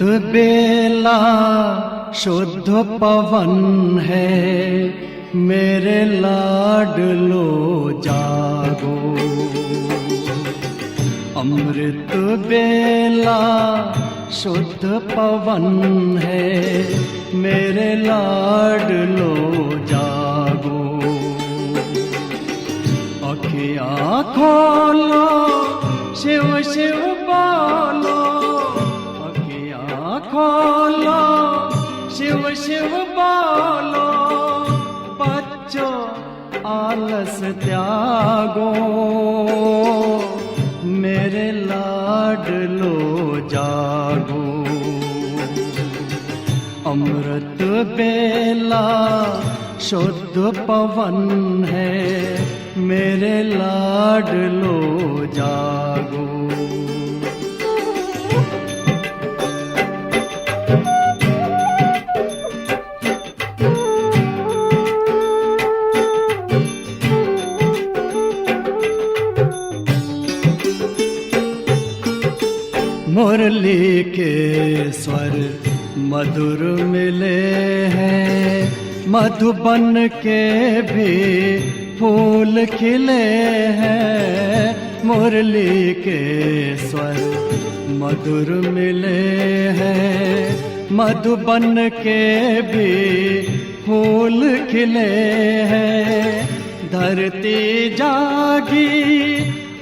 बेला शुद्ध पवन है, मेरे लाडलो जागो। अमृत बेला शुद्ध पवन है, मेरे लाडलो जागो। अखियाँ खोलो, शिव शिव बोलो, अखियाँ खोलो, शिव शिव बोलो। बच्चों आलस त्यागो, मेरे लाडलो जागो। अमृत बेला शुद्ध पवन है, मेरे लाडलो जागो। मुरली के स्वर मधुर मिले हैं, मधुबन के भी फूल खिले हैं। मुरली के स्वर मधुर मिले हैं, मधुबन के भी फूल खिले हैं। धरती जागी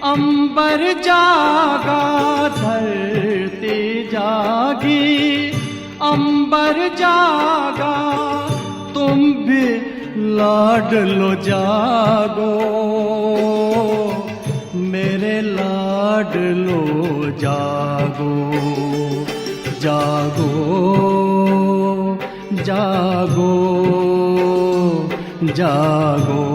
अंबर जागा, धरती जागी अंबर जागा। तुम भी लाडलो जागो, मेरे लाडलो जागो। जागो जागो जागो।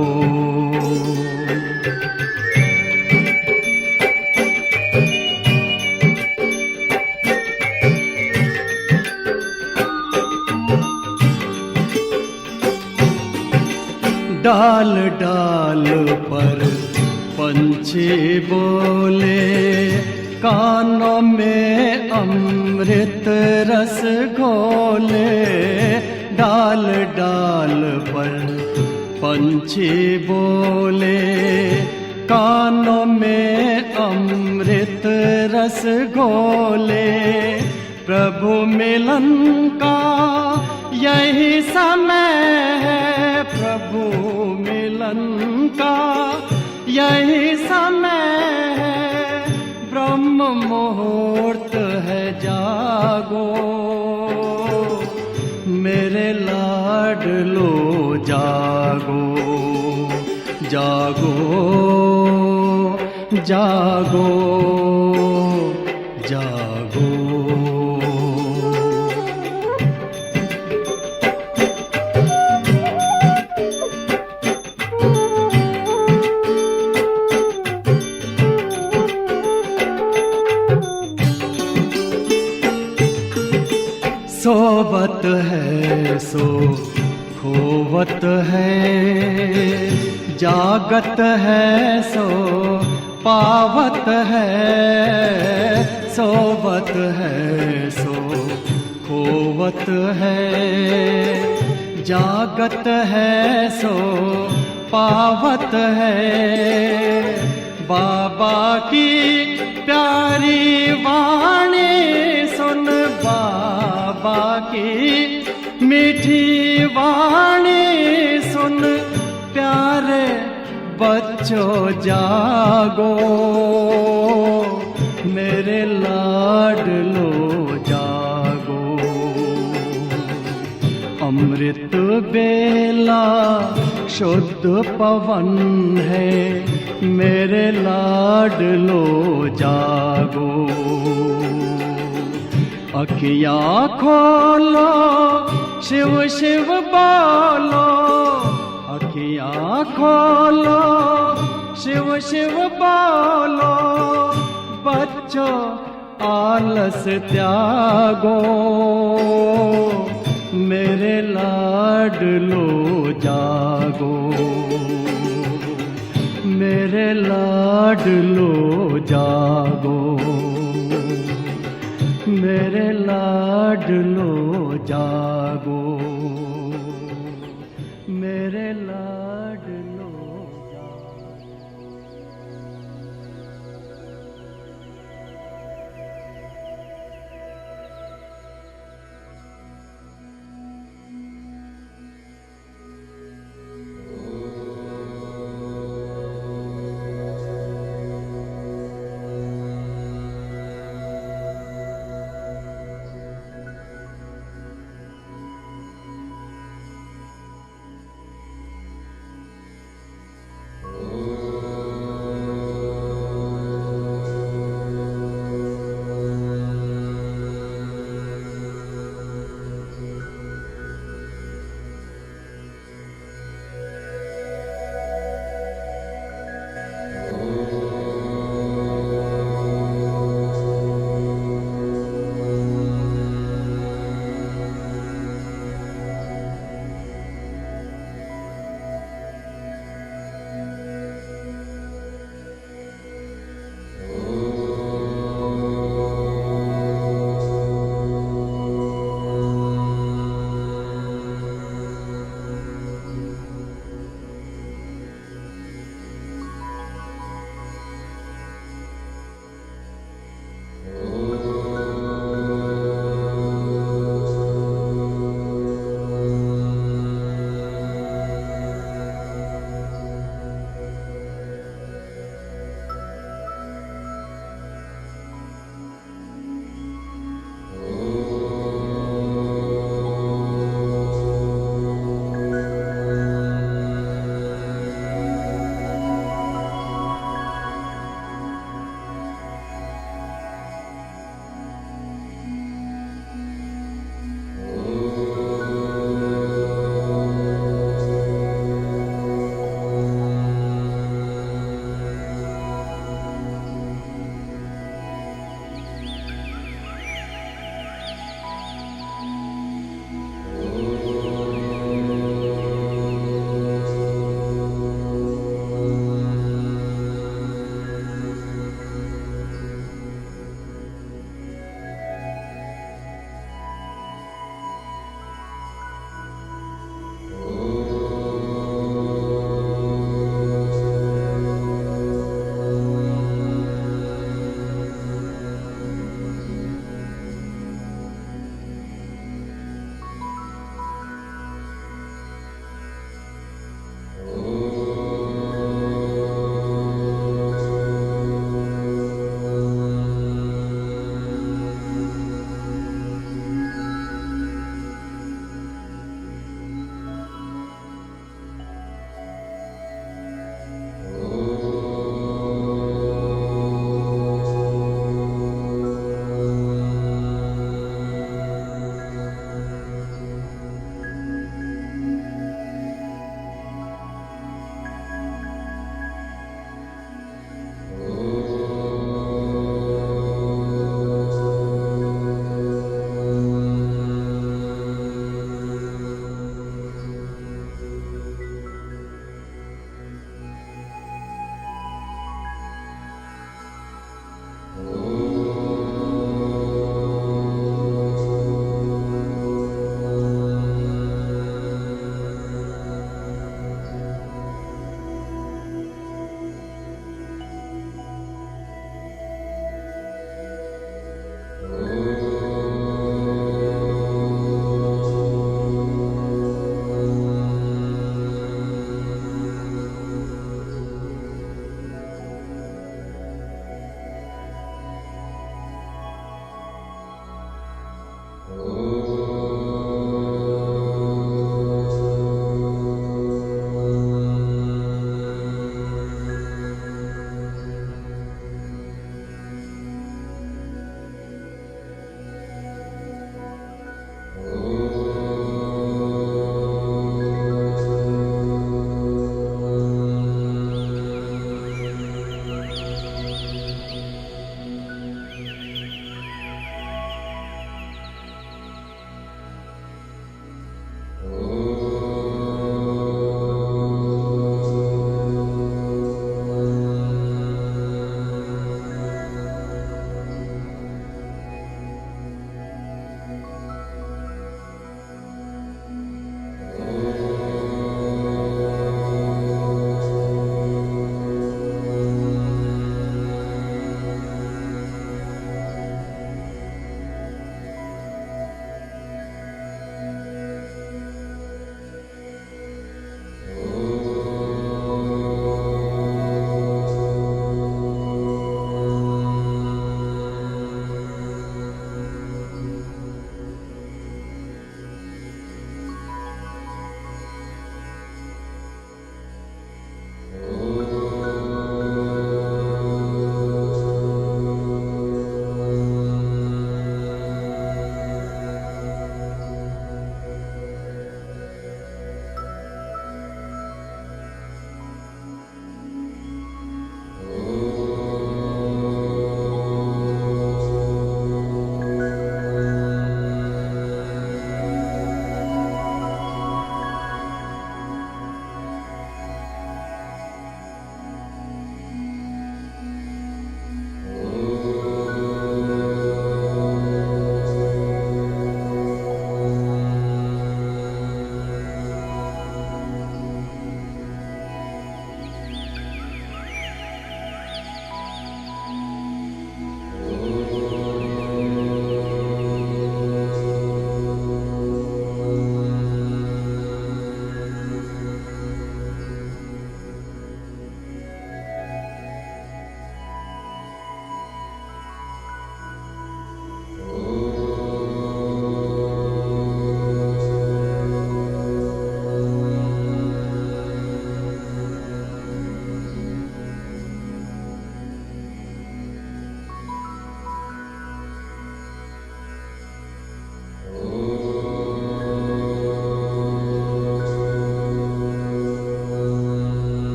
डाल डाल पर पंछी बोले, कानों में अमृत रस घोले। डाल डाल पर पंछी बोले, कानों में अमृत रस घोले। प्रभु मिलन का यही समय है, प्रभु मिलन का यही समय है। ब्रह्म मुहूर्त है, जागो, मेरे लाडलो जागो। जागो जागो जागो। सोवत है सो खोवत है, जागत है सो पावत है। सोवत है सो खोवत है, जागत है सो पावत है। बाबा की प्यारी वाणी सुन, बाबा की मीठी वाणी सुन। प्यारे बच्चों जागो, मेरे लाडलो जागो। अमृत बेला शुद्ध पवन है, मेरे लाडलो जागो। अखियाँ खोलो, शिव शिव बोलो, अखियाँ खोलो, शिव शिव बोलो। बच्चों आलस त्यागो, मेरे लाडलो जागो। मेरे लाडलो जागो। मेरे लाडलो जागो, मेरे लाडलो जागो।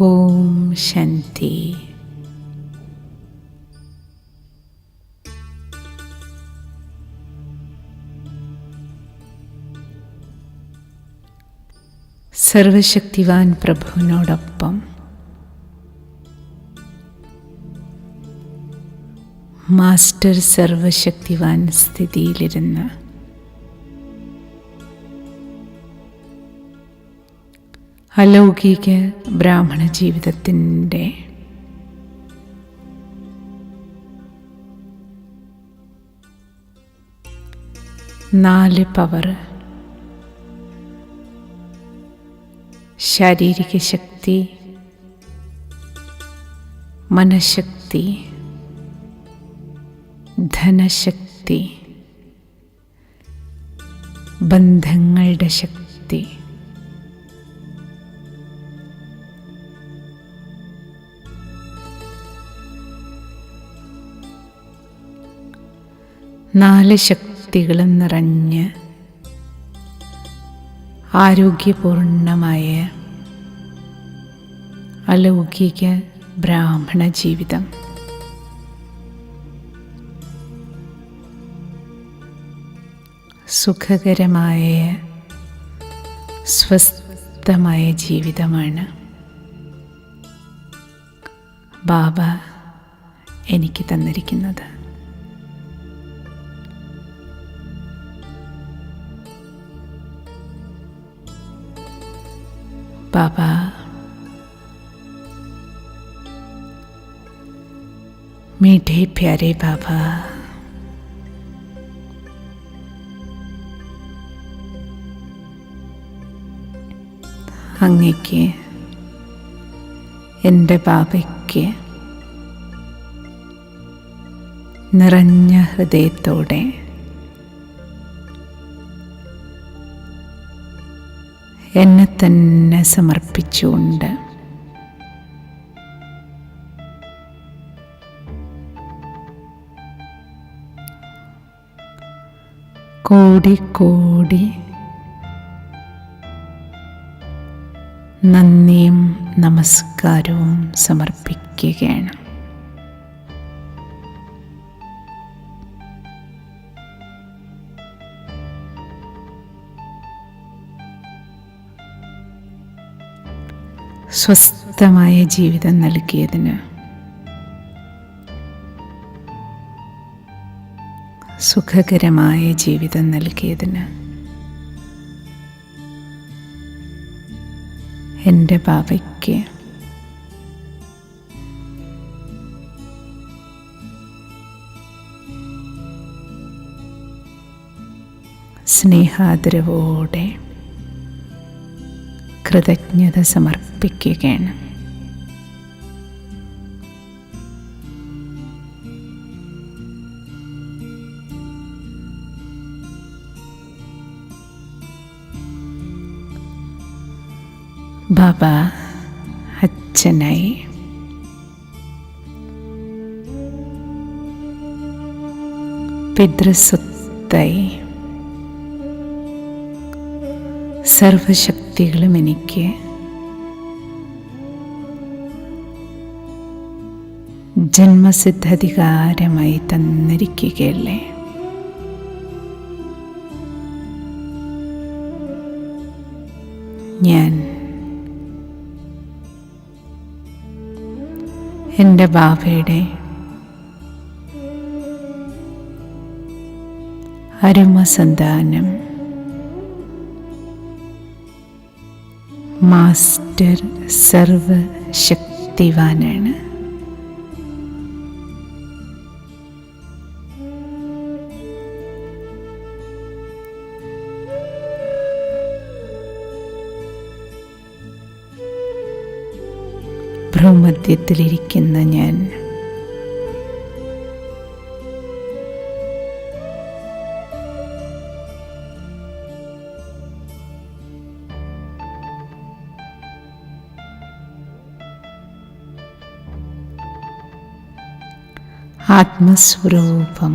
ഓം ശാന്തി. സർവശക്തിവാൻ പ്രഭുവിനോടൊപ്പം മാസ്റ്റർ സർവശക്തിവാൻ സ്ഥിതിയിലിരുന്ന് അലൗകിക ബ്രാഹ്മണ ജീവിതത്തിൻ്റെ നാല് പവർ, ശാരീരിക ശക്തി, മനഃശക്തി, ധനശക്തി, ബന്ധങ്ങളുടെ ശക്തി, നാല് ശക്തികളും നിറഞ്ഞ് ആരോഗ്യപൂർണമായ അലൗകിക ബ്രാഹ്മണ ജീവിതം. സുഖകരമായ സ്വസ്ഥമായ ജീവിതമാണ് ബാബ എനിക്ക് തന്നിരിക്കുന്നത്. ബാബ मीठे प्यारे बाबा, അങ്ങയ്ക്ക്, എൻ്റെ ബാബയ്ക്ക് നിറഞ്ഞ ഹൃദയത്തോടെ എന്നെ തന്നെ സമർപ്പിച്ചുകൊണ്ട് കോടി കോടി നന്ദിയും നമസ്കാരവും സമർപ്പിക്കുകയാണ്. സ്വസ്ഥമായ ജീവിതം നൽകിയതിന്, സുഖകരമായ ജീവിതം നൽകിയതിന് എൻ്റെ ബാബയ്ക്ക് സ്നേഹാദരവോടെ കൃതജ്ഞത സമർപ്പിക്കുകയാണ്. ബാബ അച്ഛനായി, പിതൃസ്വത്തായി സർവശക്തികളും എനിക്ക് ജന്മസിദ്ധാധികാരമായി തന്നിരിക്കുകയല്ലേ. ഞാൻ എൻ്റെ ബാബയുടെ അരുമസന്താനം, മാസ്റ്റർ സർവശക്തിവാനാണ്. ഭ്രൂമധ്യത്തിലിരിക്കുന്ന ഞാൻ ആത്മസ്വരൂപം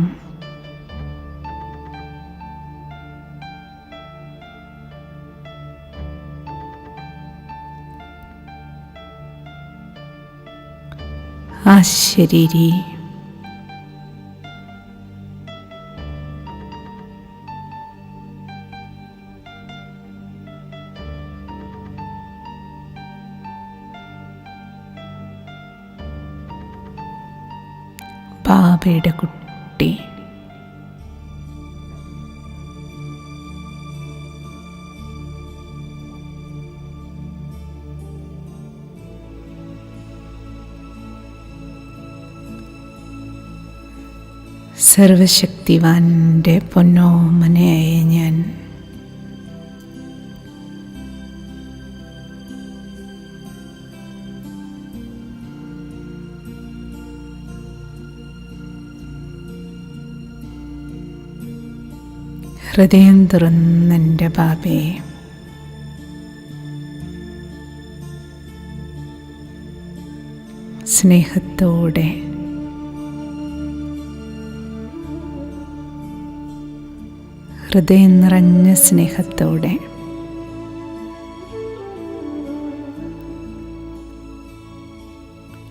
ആ ശരീരി ബാബയുടെ കുട്ടി സർവശക്തിവാൻ്റെ പൊന്നോമനയായ ഞാൻ ഹൃദയം തുറന്നെൻ്റെ ബാബയെ സ്നേഹത്തോടെ ഹൃദയം നിറഞ്ഞ സ്നേഹത്തോടെ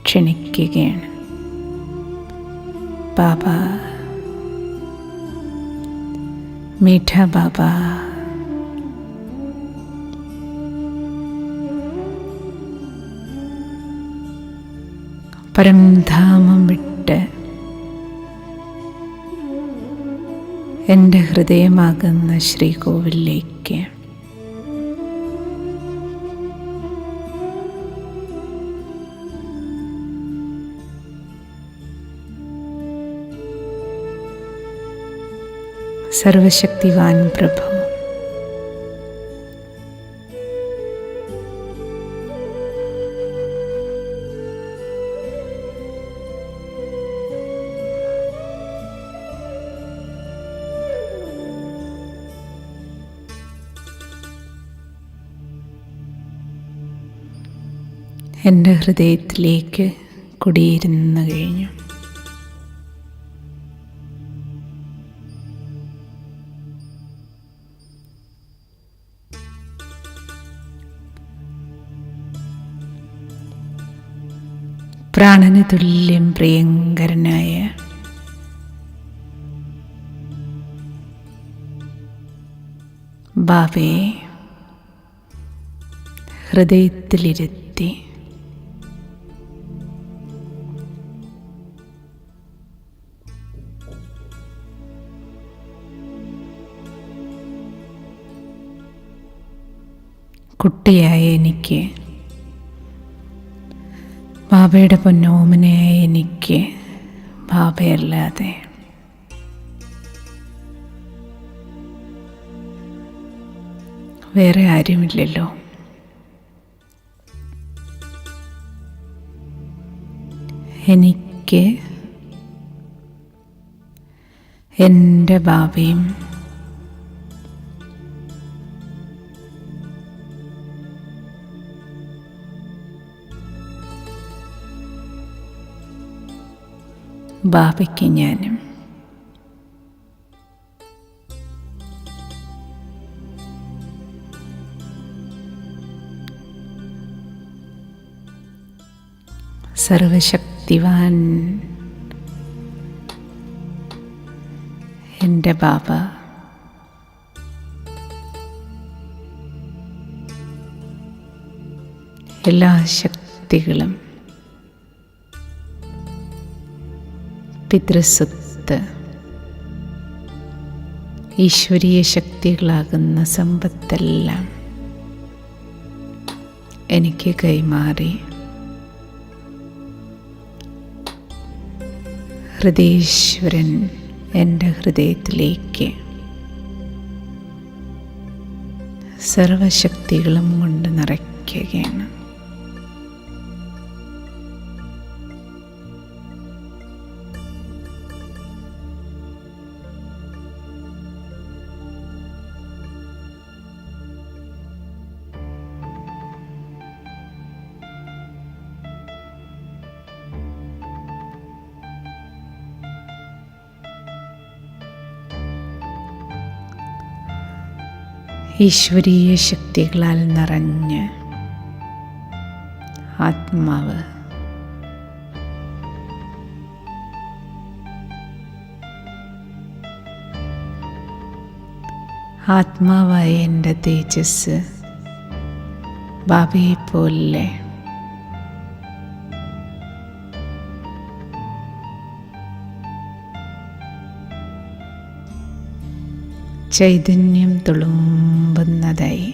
ക്ഷണിക്കുകയാണ്. ബാബ, മീഠ ബാബ, പരംധാമം വിട്ട് എൻ്റെ ഹൃദയമാകുന്ന ശ്രീകോവിലേക്ക് സർവശക്തിവാൻ പ്രഭു, എൻ്റെ ഹൃദയത്തിലേക്ക് കുടിയിരുന്നു കഴിഞ്ഞു. പ്രാണന് തുല്യം പ്രിയങ്കരനായ ബാബയെ ഹൃദയത്തിലിരുത്തി കുട്ടിയായ എനിക്ക്, ബാബയുടെ പൊന്നോമനയായ എനിക്ക് ബാബയല്ലാതെ വേറെ ആരുമില്ലല്ലോ. എനിക്ക് എൻ്റെ ബാബയും ബാബയ്ക്ക് ഞാനും. സർവശക്തിവാൻ എൻ്റെ ബാബ എല്ലാ ശക്തികളും പിതൃസ്വത്ത് ഈശ്വരീയ ശക്തികളാകുന്ന സമ്പത്തെല്ലാം എനിക്ക് കൈമാറി ഹൃദയേശ്വരൻ എൻ്റെ ഹൃദയത്തിലേക്ക് സർവശക്തികളും കൊണ്ട് നിറയ്ക്കുകയാണ്. ഈശ്വരീയ ശക്തികളാൽ നിറഞ്ഞ് ആത്മാവ് ആത്മാവായ എൻ്റെ തേജസ് ബാബയെപ്പോലെ ചൈതന്യം തുളുമ്പുന്നതായി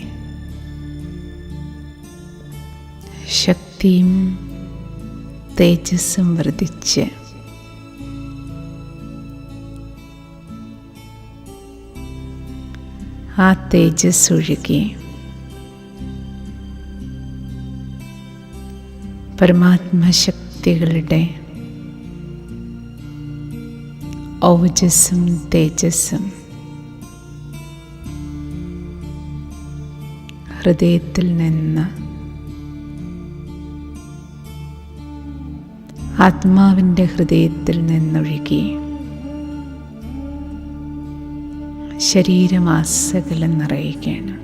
ശക്തിയും തേജസ്സും വർദ്ധിച്ച് ആ തേജസ് ഒഴുകി പരമാത്മശക്തികളുടെ ഔജസ്സും തേജസ്സും ഹൃദയത്തിൽ നിന്ന് ആത്മാവിൻ്റെ ഹൃദയത്തിൽ നിന്നൊഴുകി ശരീരമാസകലം നിറയുകയാണ്.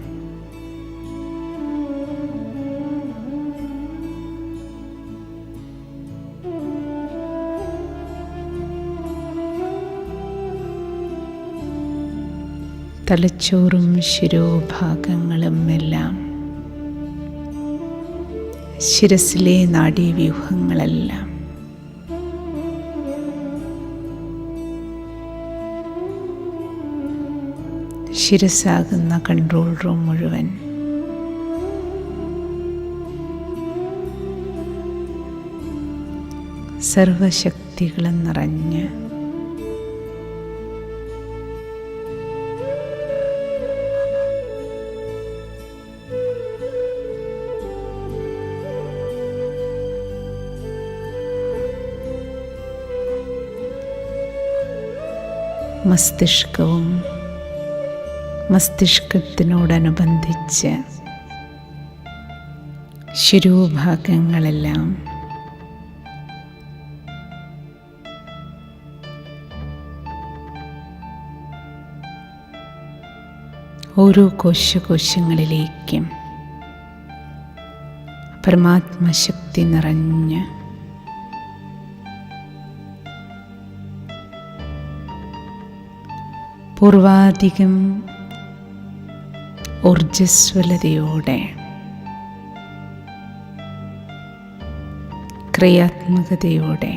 തലച്ചോറും ശിരോഭാഗങ്ങളും എല്ലാം, ശിരസിലെ നാഡീവ്യൂഹങ്ങളെല്ലാം ശിരസാകുന്ന കൺട്രോൾ റൂം മുഴുവൻ സർവശക്തികളും നിറഞ്ഞ് മസ്തിഷ്കവും മസ്തിഷ്കത്തിനോടനുബന്ധിച്ച് ശിരോഭാഗങ്ങളെല്ലാം ഓരോ കോശങ്ങളിലേക്കും പരമാത്മശക്തി നിറഞ്ഞ് പൂർവാധികം ഊർജ്ജസ്വലതയോടെ ക്രിയാത്മകതയോടെ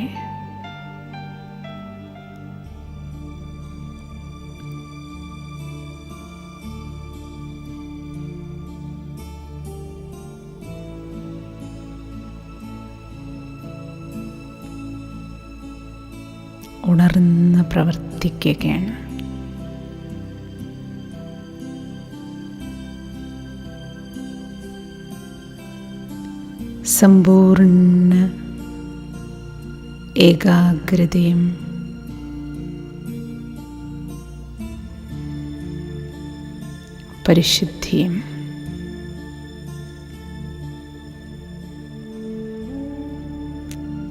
ഉണർന്ന് പ്രവർത്തിക്കുകയാണ്. സമ്പൂർണ്ണ ഏകാഗ്രതയും പരിശുദ്ധിയും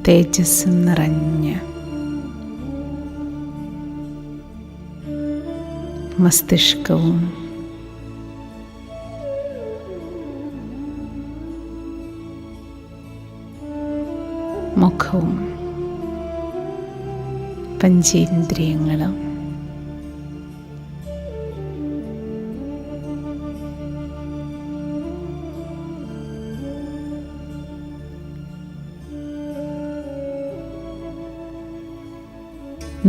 തേജസ്സും നിറഞ്ഞ മസ്തിഷ്കവും മുഖവും പഞ്ചേന്ദ്രിയങ്ങളും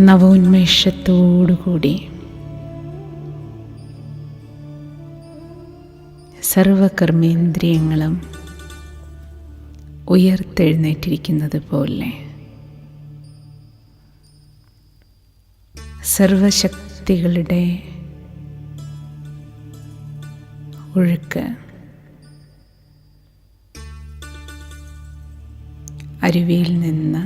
നവോന്മേഷത്തോടുകൂടി സർവകർമ്മേന്ദ്രിയങ്ങളും ഉയർത്തെഴുന്നേറ്റിരിക്കുന്നത് പോലെ സർവശക്തികളുടെ ഒഴുക്ക് അരുവിയിൽ നിന്ന്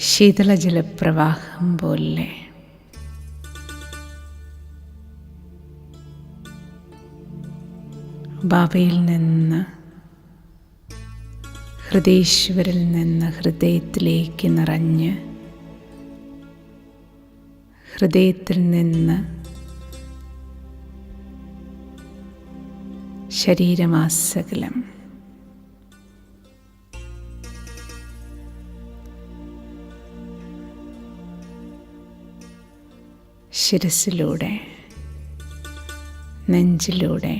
ശീതളജലപ്രവാഹം പോലെ ബാബയിൽ നിന്ന് ഹൃദയേശ്വരിൽ നിന്ന് ഹൃദയത്തിലേക്ക് നിറഞ്ഞ് ഹൃദയത്തിൽ നിന്ന് ശരീരമാസകലം ശിരസിലൂടെ നെഞ്ചിലൂടെ,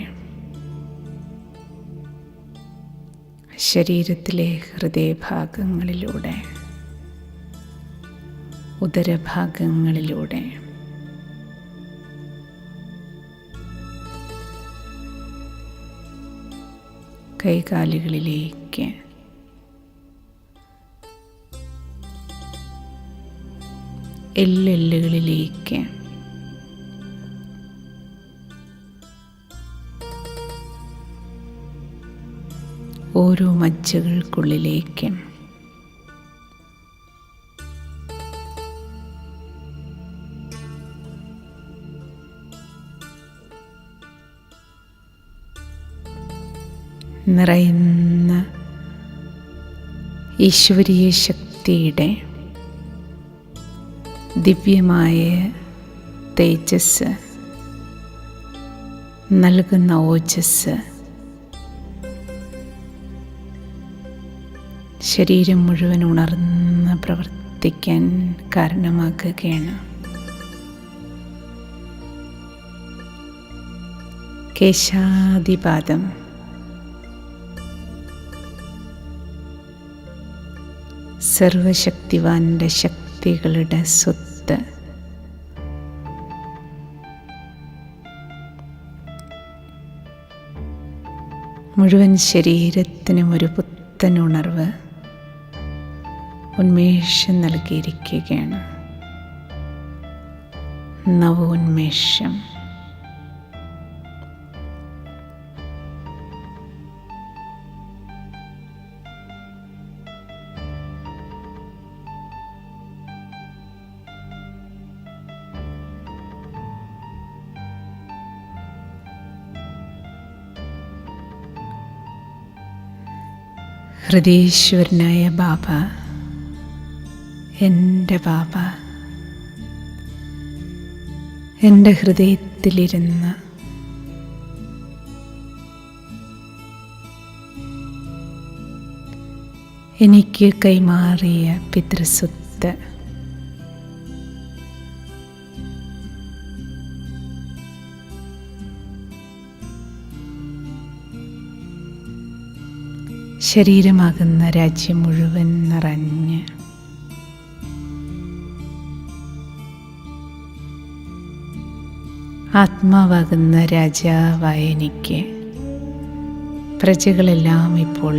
ശരീരത്തിലെ ഹൃദയഭാഗങ്ങളിലൂടെ, ഉദരഭാഗങ്ങളിലൂടെ, കൈകാലുകളിലേക്ക്, എല്ലെല്ലുകളിലേക്ക്, ഓരോ മജ്ജകൾക്കുള്ളിലേക്കും നിറയുന്ന ഈശ്വരീയ ശക്തിയുടെ ദിവ്യമായ തേജസ് നൽകുന്ന ഓജസ് ശരീരം മുഴുവൻ ഉണർന്ന് പ്രവർത്തിക്കാൻ കാരണമാക്കുകയാണ്. കേശാദിപാദം സർവശക്തിവാന്റെ ശക്തികളുടെ സ്വത്ത്. മുഴുവൻ ശരീരത്തിനും ഒരു പുത്തൻ ഉണർവ്, ഉന്മേഷം നൽകിയിരിക്കുകയാണ്. നവോന്മേഷം. ഹൃദയേശ്വരനായ ബാബ, എൻ്റെ ബാബ, എൻ്റെ ഹൃദയത്തിലിരുന്ന് എനിക്ക് കൈമാറിയ പിതൃസ്വത്ത് ശരീരമാകുന്ന രാജ്യം മുഴുവൻ നിറഞ്ഞ് ആത്മാവാകുന്ന രാജാവായ എനിക്ക് പ്രജകളെല്ലാം ഇപ്പോൾ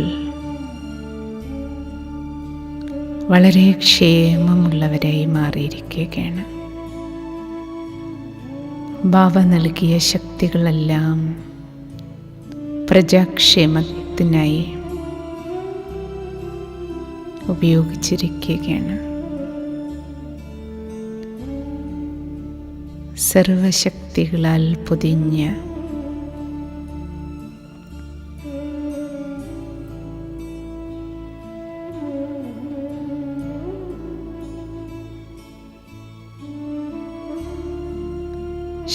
വളരെ ക്ഷേമമുള്ളവരായി മാറിയിരിക്കുകയാണ്. ബാബ നൽകിയ ശക്തികളെല്ലാം പ്രജാക്ഷേമത്തിനായി ഉപയോഗിച്ചിരിക്കുകയാണ്. സർവശക്തികളാൽ പൊതിഞ്ഞ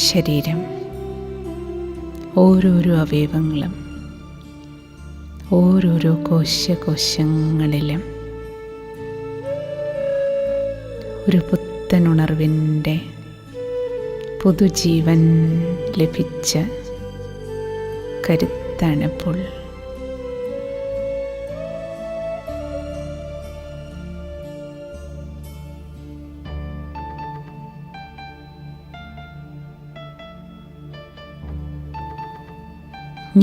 ശരീരം, ഓരോരോ അവയവങ്ങളും ഓരോരോ കോശങ്ങളിലും ഒരു പുത്തൻ ഉണർവിൻ്റെ പുതുജീവൻ ലഭിച്ച കരുത്താണിപ്പോൾ.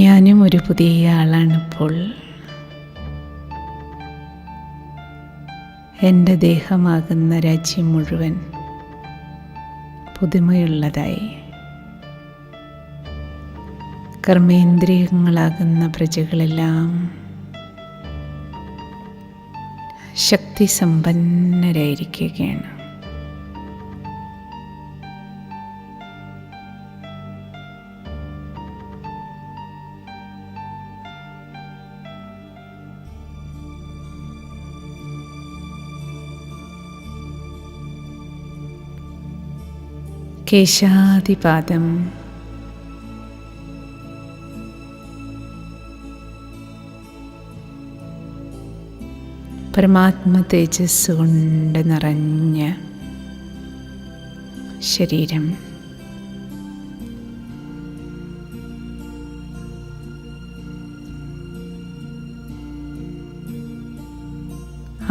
ഞാനും ഒരു പുതിയ ആളാണിപ്പോൾ. എൻ്റെ ദേഹമാകുന്ന രാജ്യം മുഴുവൻ പുതുമയുള്ളതായി, കർമ്മേന്ദ്രിയങ്ങളാകുന്ന പ്രജകളെല്ലാം ശക്തി സമ്പന്നരായിരിക്കുകയാണ്. കേശാദിപാദം പരമാത്മ തേജസ് കൊണ്ട് നിറഞ്ഞ ശരീരം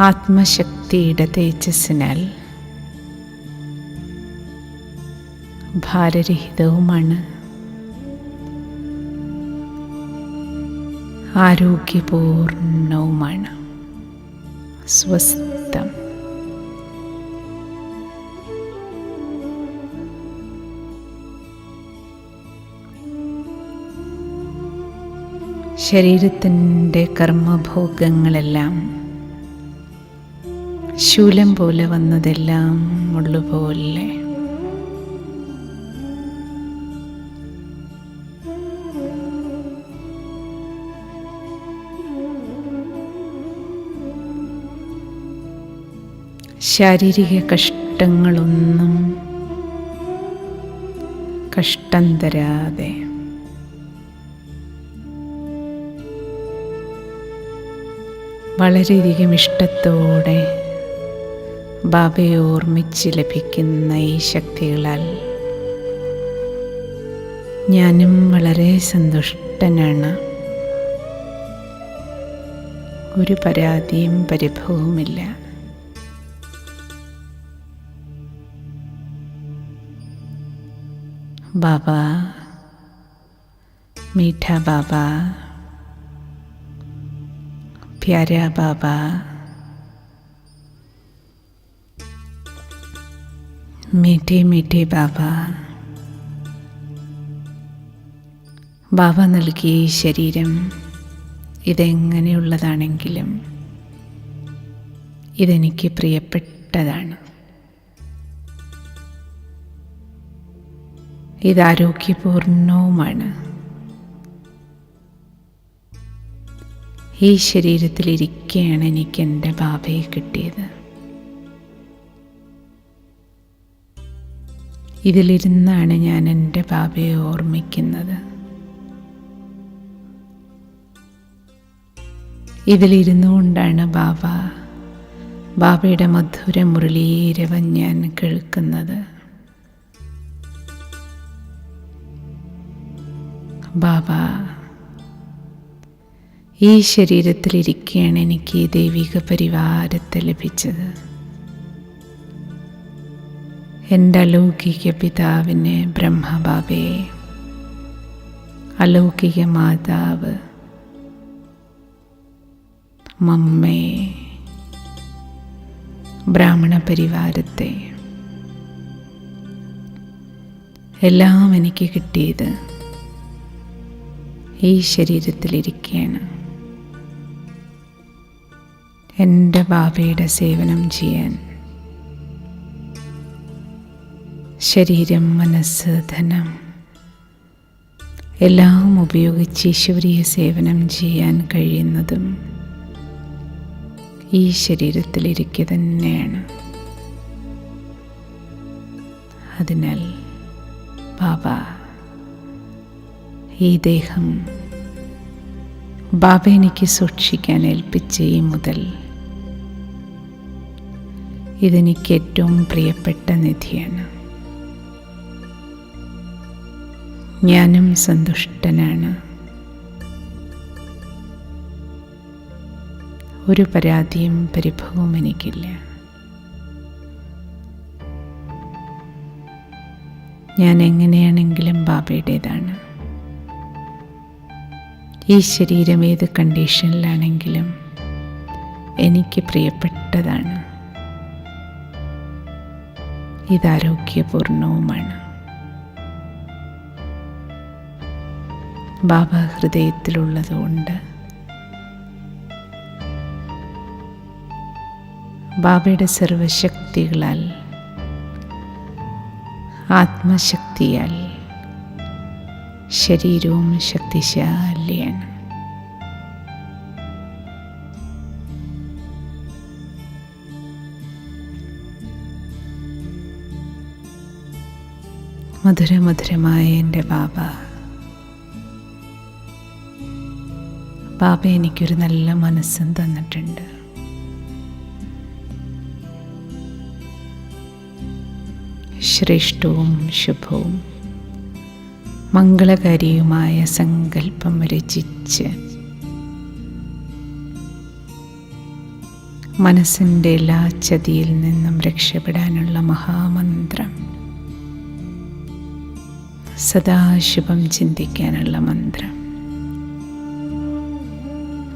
ആത്മശക്തിയുടെ തേജസ്സിനാൽ ഭാരരഹിതവുമാണ്, ആരോഗ്യപൂർണവുമാണ്, സ്വസ്ഥം. ശരീരത്തിൻ്റെ കർമ്മഭോഗങ്ങളെല്ലാം ശൂലം പോലെ വന്നതെല്ലാം ഉള്ളുപോലെ ശാരീരിക കഷ്ടങ്ങളൊന്നും കഷ്ടം തരാതെ വളരെയധികം ഇഷ്ടത്തോടെ ബാബയെ ഓർമ്മിച്ച് ലഭിക്കുന്ന ഈ ശക്തികളാൽ ഞാനും വളരെ സന്തുഷ്ടനാണ്. ഒരു പരാതിയും പരിഭവവുമില്ല. ബാബ, മീഠാ ബാബ, പ്യാരാ ബാബ, മീഠേ മീഠേ ബാബ. ബാബ നൽകിയ ഈ ശരീരം ഇതെങ്ങനെയുള്ളതാണെങ്കിലും ഇതെനിക്ക് പ്രിയപ്പെട്ടതാണ്. ഇത് ആരോഗ്യപൂർണവുമാണ്. ഈ ശരീരത്തിലിരിക്കെയാണ് എനിക്ക് എൻ്റെ ബാബയെ കിട്ടിയത്. ഇതിലിരുന്നാണ് ഞാൻ എൻ്റെ ബാബയെ ഓർമ്മിക്കുന്നത്. ഇതിലിരുന്നു കൊണ്ടാണ് ബാബയുടെ മധുര മുരളീരവം ഞാൻ കേൾക്കുന്നത്. ബാബ, ഈ ശരീരത്തിലിരിക്കെയാണ് എനിക്ക് ഈ ദൈവിക പരിവാരത്തെ ലഭിച്ചത്. എൻ്റെ അലൗകിക പിതാവിനെ, ബ്രഹ്മബാബയെ, അലൗകിക മാതാവ് മമ്മയെ, ബ്രാഹ്മണ പരിവാരത്തെ എല്ലാം എനിക്ക് കിട്ടിയത് ഈ ശരീരത്തിലിരിക്കുകയാണ്. എൻ്റെ ബാബയുടെ സേവനം ചെയ്യാൻ ശരീരം, മനസ്സ്, ധനം എല്ലാം ഉപയോഗിച്ച് ഈശ്വരീയ സേവനം ചെയ്യാൻ കഴിയുന്നതും ഈ ശരീരത്തിലിരിക്കുക തന്നെയാണ്. അതിനാൽ ബാബ, ഈ ദേഹം ബാബ എനിക്ക് സൂക്ഷിക്കാൻ ഏൽപ്പിച്ച ഈ മുതൽ ഇതെനിക്ക് ഏറ്റവും പ്രിയപ്പെട്ട നിധിയാണ്. ഞാനും സന്തുഷ്ടനാണ്. ഒരു പരാതിയും പരിഭവവും എനിക്കില്ല. ഞാൻ എങ്ങനെയാണെങ്കിലും ബാബയുടേതാണ്. ഈ ശരീരം ഏത് കണ്ടീഷനിലാണെങ്കിലും എനിക്ക് പ്രിയപ്പെട്ടതാണ്. ഇത് ആരോഗ്യപൂർണവുമാണ്. ബാബ ഹൃദയത്തിലുള്ളതുകൊണ്ട് ബാബയുടെ സർവശക്തികളാൽ, ആത്മശക്തിയാൽ ശരീരവും ശക്തിശാലിയാണ്. മധുരമധുരമായ എൻ്റെ ബാബ, ബാബ എനിക്കൊരു നല്ല മനസ്സും തന്നിട്ടുണ്ട്. ശ്രേഷ്ഠവും ശുഭവും മംഗളകാരിയുമായ സങ്കല്പം രചിച്ച് മനസ്സിൻ്റെ എല്ലാ ചതിയിൽ നിന്നും രക്ഷപ്പെടാനുള്ള മഹാമന്ത്രം, സദാശുഭം ചിന്തിക്കാനുള്ള മന്ത്രം,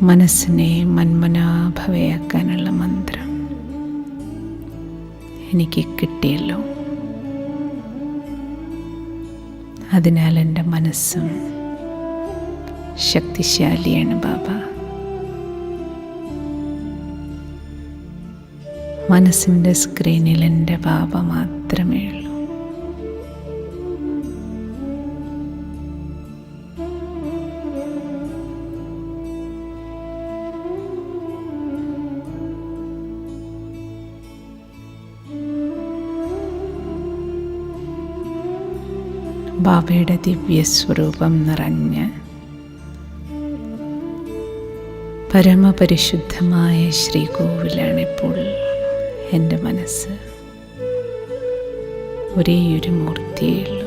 മനസ്സിനെ മന്മനാഭവയാക്കാനുള്ള മന്ത്രം എനിക്ക് കിട്ടിയല്ലോ. അതിനാൽ എൻ്റെ മനസ്സും ശക്തിശാലിയാണ് ബാബ. മനസ്സിൻ്റെ സ്ക്രീനിൽ എൻ്റെ ബാബ മാത്രമേ ഉള്ളൂ. ബാബയുടെ ദിവ്യസ്വരൂപം നിറഞ്ഞ് പരമപരിശുദ്ധമായ ശ്രീകോവിലാണിപ്പോൾ എൻ്റെ മനസ്സ്. ഒരേയൊരു മൂർത്തിയേ ഉള്ളൂ.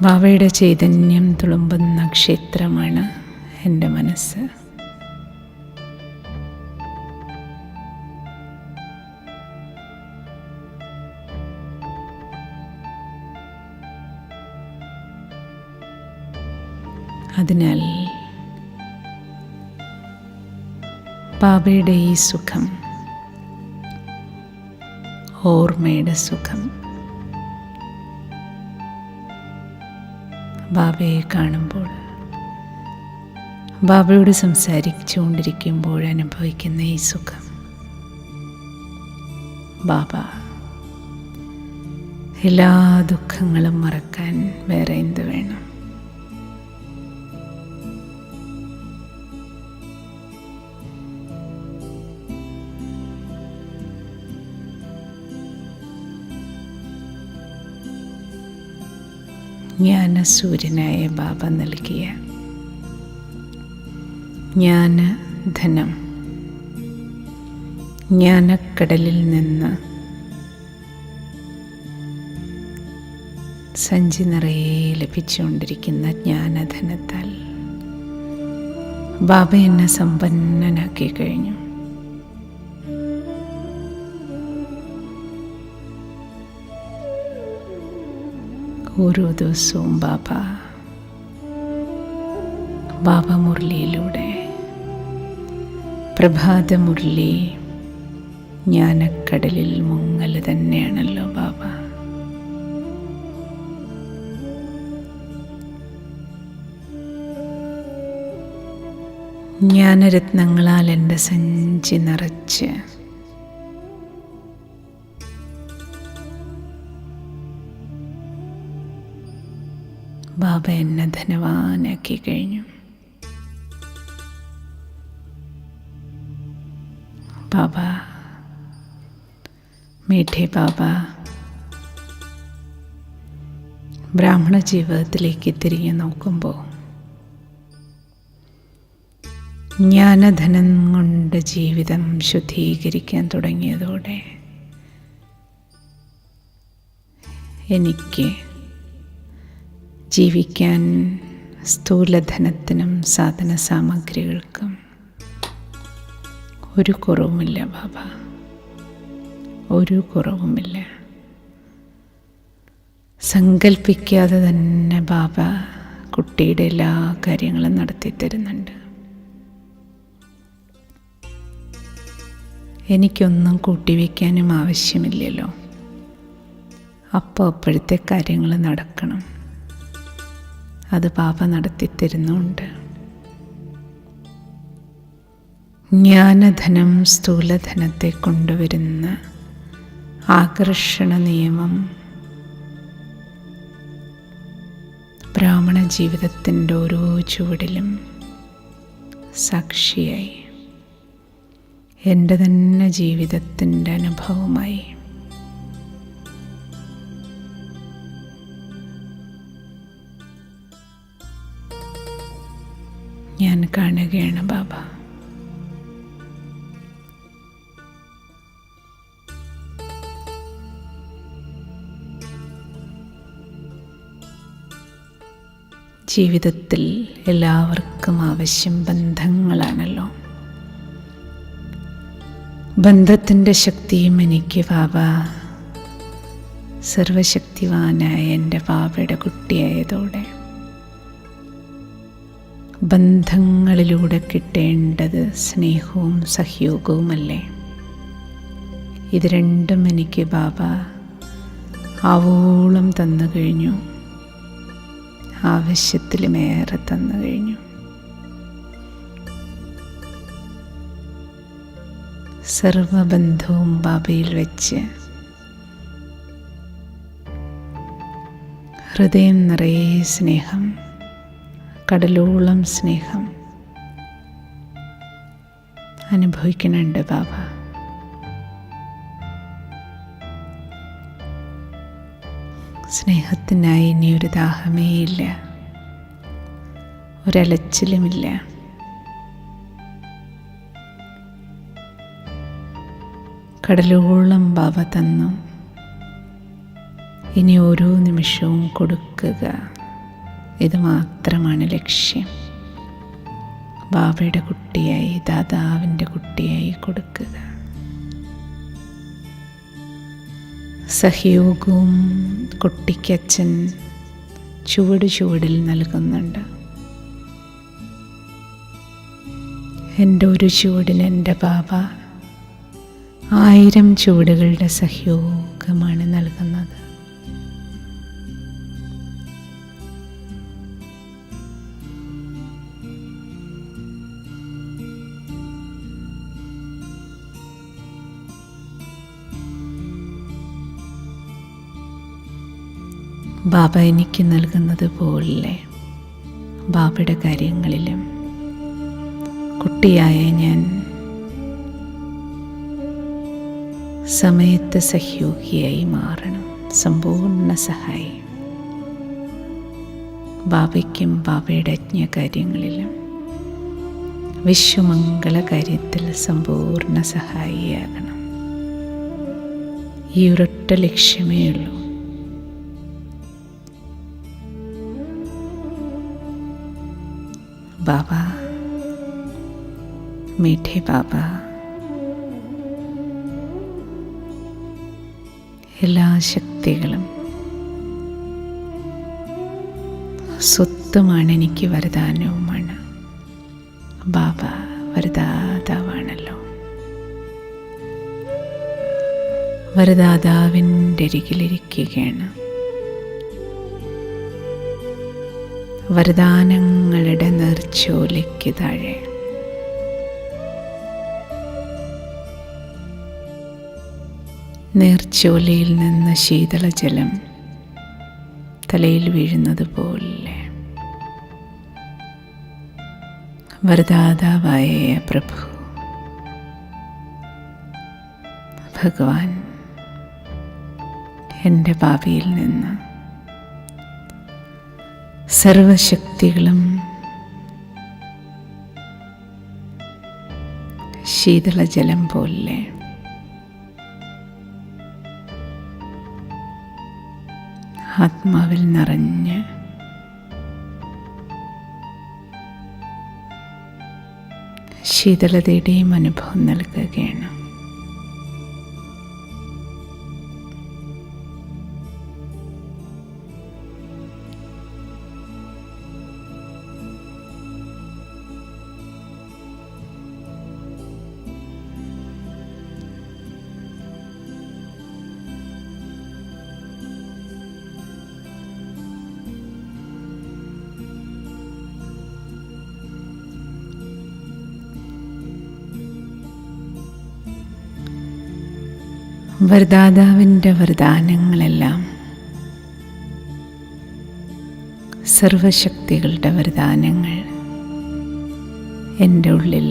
ബാബയുടെ ചൈതന്യം തുളുമ്പുന്ന ക്ഷേത്രമാണ് എൻ്റെ മനസ്സ്. അതിനാൽ ബാബയുടെ ഈ സുഖം, ഓർമ്മയുടെ സുഖം, ബാബയെ കാണുമ്പോൾ, ബാബയോട് സംസാരിച്ചുകൊണ്ടിരിക്കുമ്പോൾ അനുഭവിക്കുന്ന ഈ സുഖം, ബാബ എല്ലാ ദുഃഖങ്ങളും മറക്കാൻ വേറെ എന്ത് വേണം? ജ്ഞാനസൂര്യനായ ബാബ നൽകിയ ജ്ഞാനധനം ജ്ഞാനക്കടലിൽ നിന്ന് സഞ്ചി നിറയെ ലഭിച്ചുകൊണ്ടിരിക്കുന്ന ജ്ഞാനധനത്താൽ ബാബ എന്നെ സമ്പന്നനാക്കി കഴിഞ്ഞു. ഓരോ ദിവസവും ബാബ മുരളിയിലൂടെ, പ്രഭാതമുരളി ജ്ഞാനക്കടലിൽ മുങ്ങൽ തന്നെയാണല്ലോ ബാബ. ജ്ഞാനരത്നങ്ങളാൽ എൻ്റെ സഞ്ചി നിറച്ച് ബാബ എന്നെ ധനവാനാക്കി കഴിഞ്ഞു. ബാബ, മീഠേ ബാബ, ബ്രാഹ്മണ ജീവിതത്തിലേക്ക് തിരിഞ്ഞു നോക്കുമ്പോൾ ജ്ഞാനധനം കൊണ്ട് ജീവിതം ശുദ്ധീകരിക്കാൻ തുടങ്ങിയതോടെ എനിക്ക് ജീവിക്കാൻ സ്ഥൂലധനത്തിനും സാധന സാമഗ്രികൾക്കും ഒരു കുറവുമില്ല ബാബ, ഒരു കുറവുമില്ല. സങ്കൽപ്പിക്കാതെ തന്നെ ബാബ കുട്ടിയുടെ എല്ലാ കാര്യങ്ങളും നടത്തി തരുന്നുണ്ട്. എനിക്കൊന്നും കൂട്ടിവെക്കാനും ആവശ്യമില്ലല്ലോ. അപ്പോഴത്തെ കാര്യങ്ങൾ നടക്കണം. അത് ബാബ നടത്തിത്തരുന്നുണ്ട്. ജ്ഞാനധനം സ്ഥൂലധനത്തെ കൊണ്ടുവരുന്ന ആകർഷണ നിയമം ബ്രാഹ്മണ ജീവിതത്തിൻ്റെ ഓരോ ചുവടിലും സാക്ഷിയായി, എൻ്റെ തന്നെ ജീവിതത്തിൻ്റെ അനുഭവമായി. ഞാൻ കാണുകയാണ് ബാബ. ജീവിതത്തിൽ എല്ലാവർക്കും ആവശ്യം ബന്ധങ്ങളാണല്ലോ. ബന്ധത്തിൻ്റെ ശക്തിയും എനിക്ക് ബാബ സർവശക്തിവാനായ എൻ്റെ ബാബയുടെ കുട്ടിയായതോടെ ബന്ധങ്ങളിലൂടെ കിട്ടേണ്ടത് സ്നേഹവും സഹയോഗവുമല്ലേ. ഇത് രണ്ടും എനിക്ക് ബാബ ആവോളം തന്നു കഴിഞ്ഞു, ആവശ്യത്തിലുമേറെ തന്നു കഴിഞ്ഞു. സർവബന്ധവും ബാബയിൽ വെച്ച് ഹൃദയം നിറയെ സ്നേഹം, കടലോളം സ്നേഹം അനുഭവിക്കുന്നുണ്ട് ബാബ. സ്നേഹത്തിനായി ഇനി ഒരു ദാഹമേ ഇല്ല, ഒരലച്ചിലുമില്ല. കടലോളം ബാബ തന്നു. ഇനി ഓരോ നിമിഷവും കൊടുക്കുക, ഇത് മാത്രമാണ് ലക്ഷ്യം. ബാബയുടെ കുട്ടിയായി, ദാതാവിൻ്റെ കുട്ടിയായി കൊടുക്കുക. സഹയോഗവും കുട്ടിക്കച്ഛൻ ചുവടിൽ നൽകുന്നുണ്ട്. എൻ്റെ ഒരു ചുവടിന് എൻ്റെ ബാബ 1000 ചുവടുകളുടെ സഹയോഗമാണ് നൽകുന്നത്. ബാബ എനിക്ക് നൽകുന്നത് പോലെ ബാബയുടെ കാര്യങ്ങളിലും കുട്ടിയായ ഞാൻ സമയത്ത് സഹയോഗിയായി മാറണം, സമ്പൂർണ്ണ സഹായി. ബാബയ്ക്കും ബാബയുടെ അജ്ഞകാര്യങ്ങളിലും വിശ്വമംഗള കാര്യത്തിൽ സമ്പൂർണ്ണ സഹായിയാകണം. ഈ ഒരൊറ്റ ലക്ഷ്യമേ ഉള്ളൂ. ബാബ, മീഠേ ബാബ, എല്ലാ ശക്തികളും സ്വത്തുമാണ്, എനിക്ക് വരദാനവുമാണ്. ബാബ വരദാതാവാണല്ലോ. വരദാതാവിൻ്റെ അരികിലിരിക്കുകയാണ്. വരദാനങ്ങളുടെ നേർച്ചോലയ്ക്ക് താഴെ നേർച്ചോലയിൽ നിന്ന് ശീതളജലം തലയിൽ വീഴുന്നത് പോലെ വരദാതാവായ പ്രഭു ഭഗവാൻ എൻ്റെ ഭാവിയിൽ നിന്ന് സർവശക്തികളും ശീതളജലം പോലെ ആത്മാവിൽ നിറഞ്ഞ് ശീതളതയുടെയും അനുഭവം നൽകുകയാണ്. വരദാതാവിൻ്റെ വരദാനങ്ങളെല്ലാം സർവശക്തികളുടെ വരദാനങ്ങൾ എൻ്റെ ഉള്ളിൽ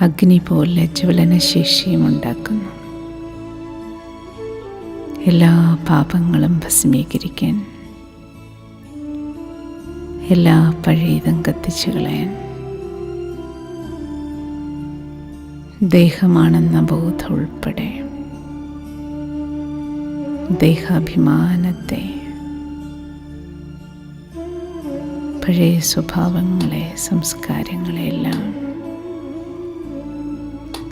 അഗ്നി പോലെ ജ്വലനശേഷിയും ഉണ്ടാക്കുന്നു. എല്ലാ പാപങ്ങളും ഭസ്മീകരിക്കാൻ, എല്ലാ പഴയതും കത്തിച്ചു കളയാൻ, ദേഹമാണെന്ന ബോധം ഉൾപ്പെടെ ദേഹാഭിമാനത്തെ പഴയ സ്വഭാവങ്ങളെ, സംസ്കാരങ്ങളെല്ലാം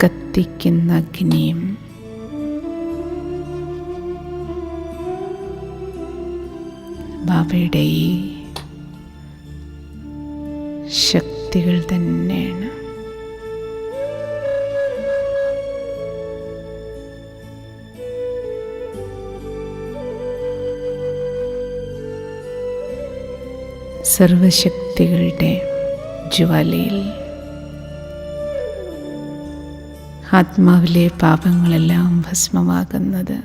കത്തിക്കുന്ന അഗ്നിയും ബാബയുടെ ഈ ശക്തികൾ തന്നെയാണ്. സർവശക്തികളുടെ ജ്വാലയിൽ ആത്മാവിലെ പാപങ്ങളെല്ലാം ഭസ്മമാകുന്നത്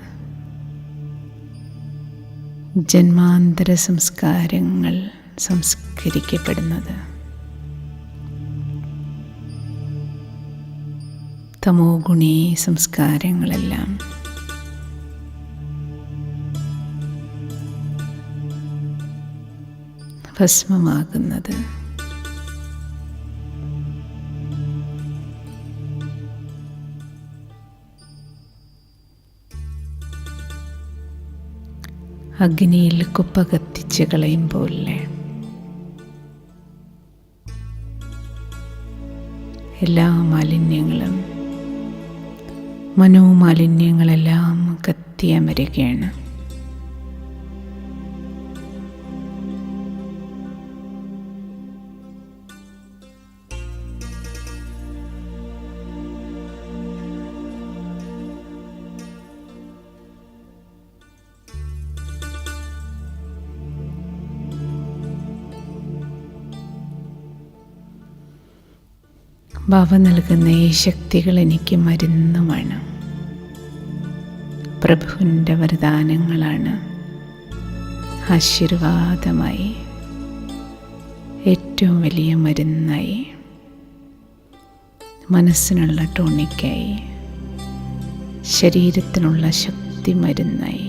ജന്മാന്തര സംസ്കാരങ്ങൾ സംസ്കരിക്കപ്പെടുന്നത് തമോ ഗുണി സംസ്കാരങ്ങളെല്ലാം ഭസ്മമാകുന്നത് അഗ്നിയിൽ കുപ്പ കത്തിച്ച് കളയും പോലെ എല്ലാ മാലിന്യങ്ങളും, മനോമാലിന്യങ്ങളെല്ലാം കത്തിയമരുകയാണ്. ബാബ നൽകുന്ന ഈ ശക്തികൾ എനിക്ക് മരുന്നുമാണ്, പ്രഭുവിൻ്റെ വരദാനങ്ങളാണ്. ആശീർവാദമായി, ഏറ്റവും വലിയ മരുന്നായി, മനസ്സിനുള്ള ടോണിക്കായി, ശരീരത്തിനുള്ള ശക്തി മരുന്നായി.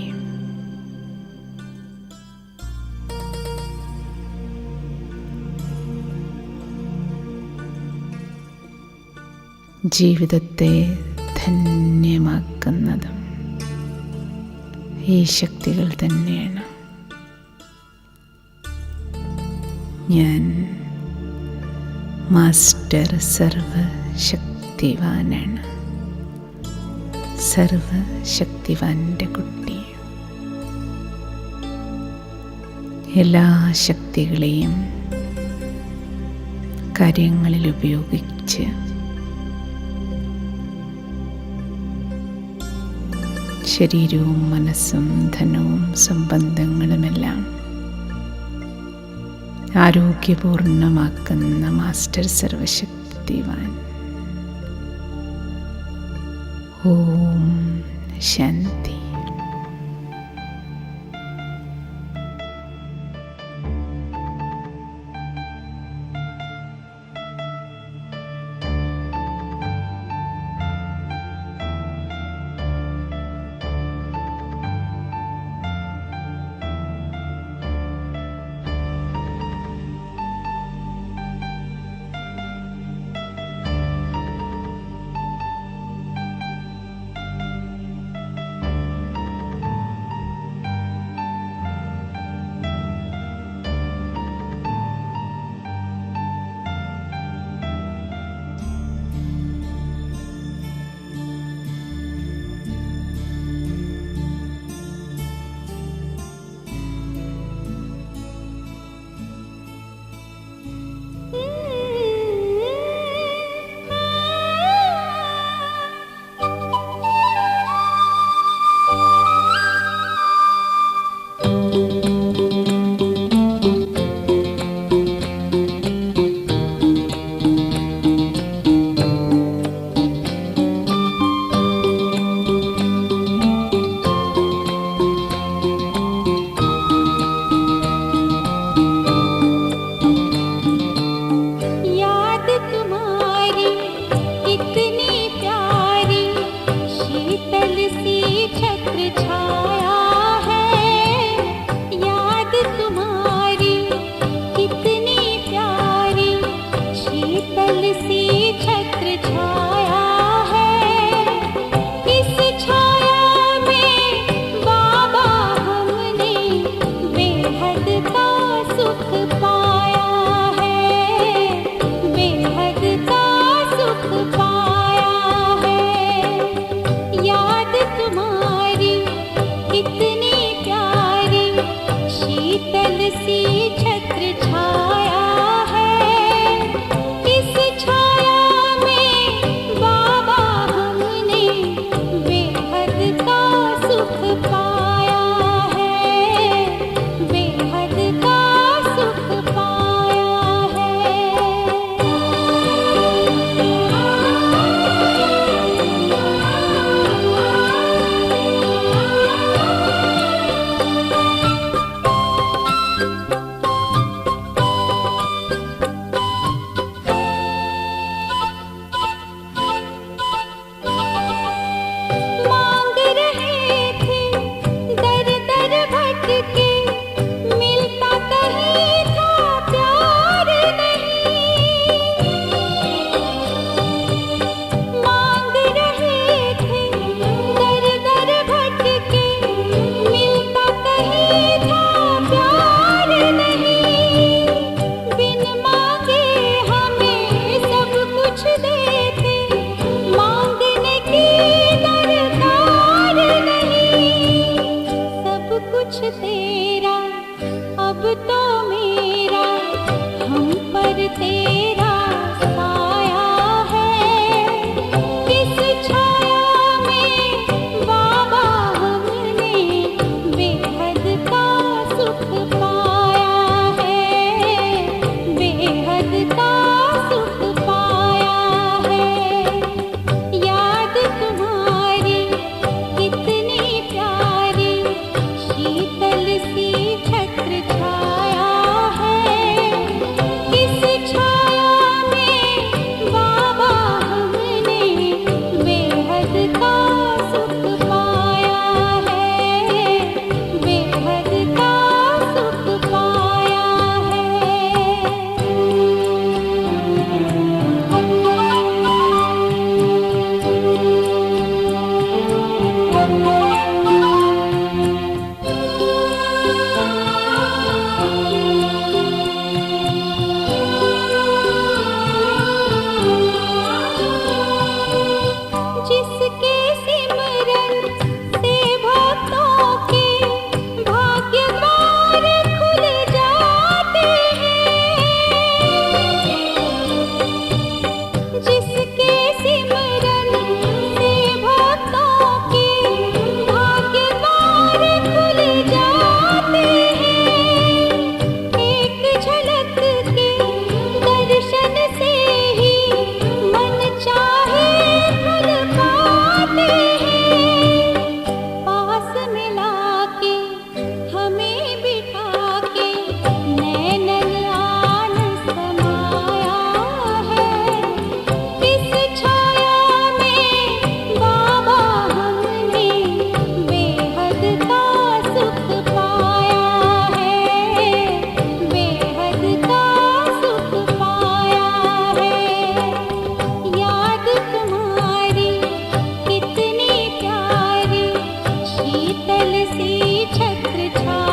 ജീവിതത്തെ ധന്യമാക്കുന്നതും ഈ ശക്തികൾ തന്നെയാണ്. ഞാൻ മാസ്റ്റർ സർവശക്തിവാനാണ്, സർവശക്തിവാൻ്റെ കുട്ടി. എല്ലാ ശക്തികളെയും കാര്യങ്ങളിൽ ഉപയോഗിച്ച് ശരീരവും മനസ്സും ധനവും സംബന്ധങ്ങളുമെല്ലാം ആരോഗ്യപൂർണമാക്കുന്ന മാസ്റ്റർ സർവശക്തിവാൻ. ഓം ശാന്തി. सुख पाया कितनी प्यारी शीतल सी छत्र छाया है। इस छाया में बाबा हमने बेहद का सुख पाया है, बेहद का सुख पाया है। मांग रहे थे दर दर भटके, मिलता कहीं था प्यार नहीं। मांग रहे थे दर दर भटके, मिलता कहीं था प्यार नहीं। बिन मांगे हमें सब कुछ देते, मांगने की दरकार नहीं। सब कुछ तेरा अब तो मेरा, हम पर तेरा साया है। इस छाया में बाबा हमने बेहद का सुख पाया है, बेहद का सुख पाया है। याद तुम्हारी कितनी प्यारी शीतल सी छत्र छाया है। इस छाया में बाबा हमने बेहद का सुख पाया है, बेहद का सुख पाया जिसके सिमरन से भक्तों के भाग्य द्वार खुल जाते हैं। जिसके सिमरन से भक्तों के भाग्य द्वार खुल जाते हैं। एक झलक के दर्शन से ही मन चाहे फल पाते हैं। पास मिला के हमें बिठा के नैनन आन समाया है। इस छाया में बाबा हमने बेहद का सुख पाया है, बेहद का सुख पाया है। याद तुम्हारी कितनी प्यारी शीतल सी छत्र छाया